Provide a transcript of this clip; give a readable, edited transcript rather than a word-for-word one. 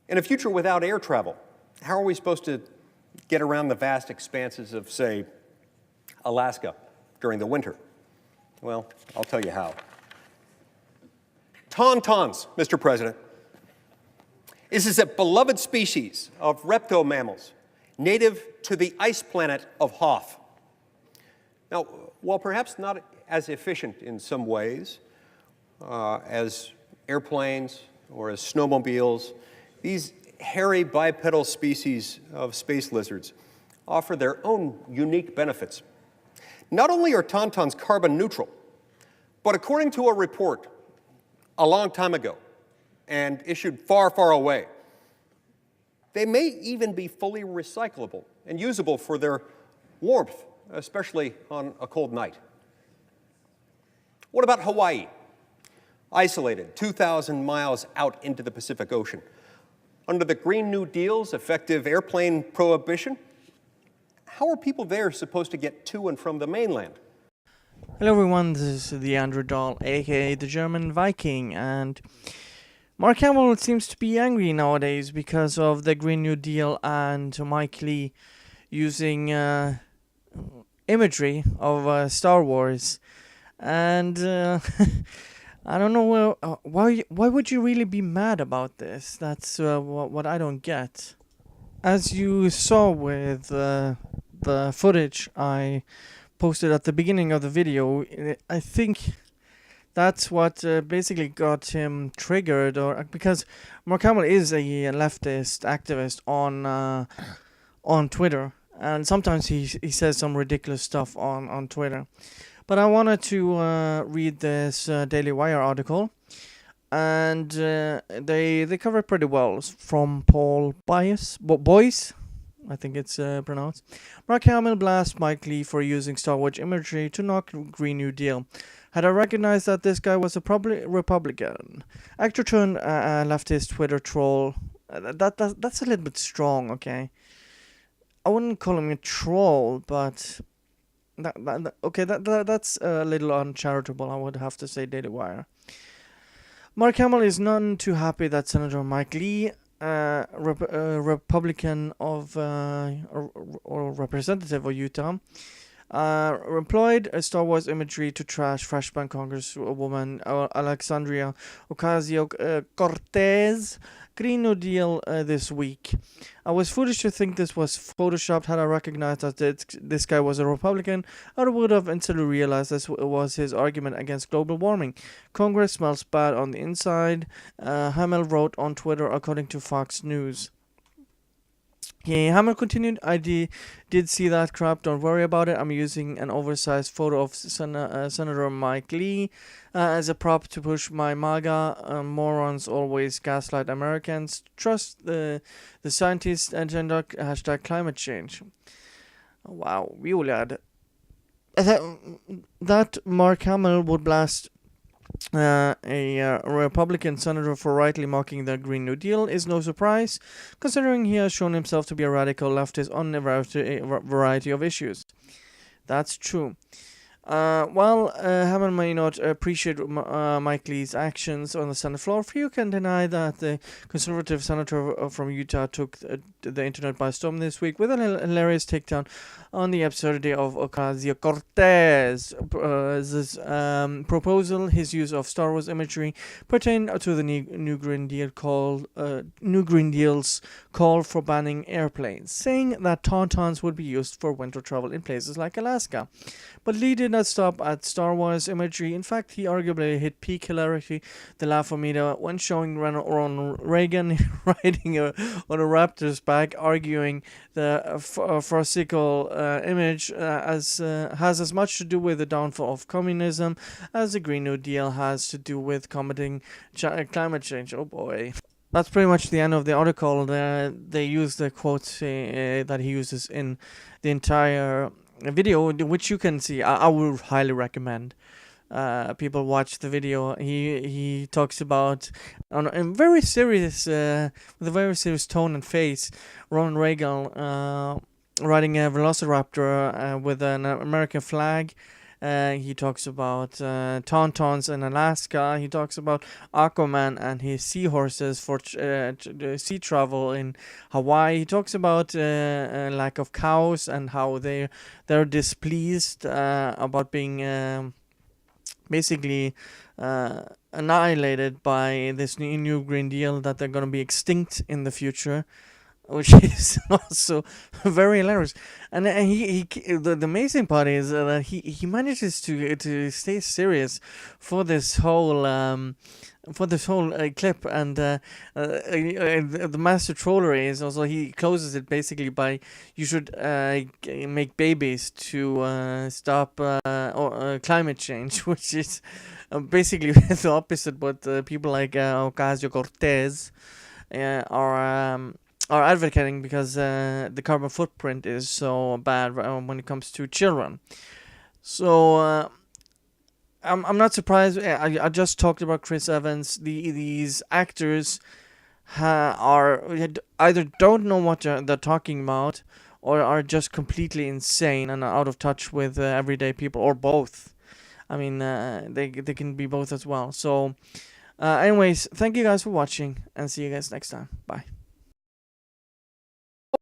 In a future without air travel, how are we supposed to get around the vast expanses of, say, Alaska during the winter? Well, I'll tell you how. Tauntauns, Mr. President. This is a beloved species of reptomammals, native to the ice planet of Hoth. Now, while perhaps not as efficient in some ways as airplanes or as snowmobiles, these hairy bipedal species of space lizards offer their own unique benefits. Not only are tauntauns carbon neutral, but according to a report a long time ago and issued far, far away, they may even be fully recyclable and usable for their warmth, especially on a cold night. What about Hawaii? Isolated 2,000 miles out into the Pacific Ocean. Under the Green New Deal's effective airplane prohibition, how are people there supposed to get to and from the mainland? Hello everyone, this is the Andrew Dahl, aka the German Viking, and Mark Hamill seems to be angry nowadays because of the Green New Deal and Mike Lee using imagery of Star Wars, and I don't know why would you really be mad about this? That's what I don't get. As you saw with the footage I posted at the beginning of the video, I think that's what basically got him triggered, or because Mark Hamill is a leftist activist on Twitter, and sometimes he says some ridiculous stuff on Twitter. But I wanted to read this Daily Wire article, and they cover it pretty well. It's from Paul Boyce, I think it's pronounced. Mark Hamill blasts Mike Lee for using Star Wars imagery to knock Green New Deal. Had I recognized that this guy was a Republican? Actor turned leftist Twitter troll. That's a little bit strong, okay? I wouldn't call him a troll, but that's a little uncharitable, I would have to say, Daily Wire. Mark Hamill is none too happy that Senator Mike Lee, Republican of or representative of Utah, employed Star Wars imagery to trash freshman Congresswoman Alexandria Ocasio-Cortez Green New Deal this week. I was foolish to think this was photoshopped. Had I recognized that this guy was a Republican, I would have instantly realized this was his argument against global warming. Congress smells bad on the inside, Hamill wrote on Twitter, according to Fox News. Hamill continued, I did see that crap, don't worry about it. I'm using an oversized photo of Senator Mike Lee as a prop to push my MAGA. Morons always gaslight Americans. Trust the scientist agenda, #climate change. Wow, weird. That Mark Hamill would blast a Republican senator for rightly mocking the Green New Deal is no surprise, considering he has shown himself to be a radical leftist on a variety of issues. That's true. Hamill may not appreciate Mike Lee's actions on the Senate floor. Few can deny that the conservative senator from Utah took the internet by storm this week with a hilarious takedown on the absurdity of Ocasio-Cortez's proposal. His use of Star Wars imagery pertained to the New Green Deal New Green Deal's call for banning airplanes, saying that tauntauns would be used for winter travel in places like Alaska. But Lee did not stop at Star Wars imagery. In fact, he arguably hit peak hilarity, the laugh-o-meter, when showing Ronald Reagan riding on a raptor's back, arguing the farcical image has as much to do with the downfall of communism as the Green New Deal has to do with combating climate change. Oh boy. That's pretty much the end of the article. They use the quotes that he uses in the entire video, which you can see. I would highly recommend people watch the video. He talks about on a very serious, with a very serious tone and face, Ronald Reagan riding a velociraptor with an American flag, He talks about Tauntauns in Alaska. He talks about Aquaman and his seahorses for sea travel in Hawaii. He talks about lack of cows and how they're displeased about being basically annihilated by this new Green Deal, that they're going to be extinct in the future, which is also very hilarious. And the amazing part is that he manages to stay serious for this whole clip, and the master trollery is also, he closes it basically by, you should make babies to stop climate change, which is basically the opposite what people like Ocasio-Cortez are advocating, because the carbon footprint is so bad when it comes to children. So I'm not surprised. I just talked about Chris Evans. These actors are either don't know what they're talking about, or are just completely insane and out of touch with everyday people, or both. I mean, they can be both as well. So, anyways, thank you guys for watching, and see you guys next time. Bye.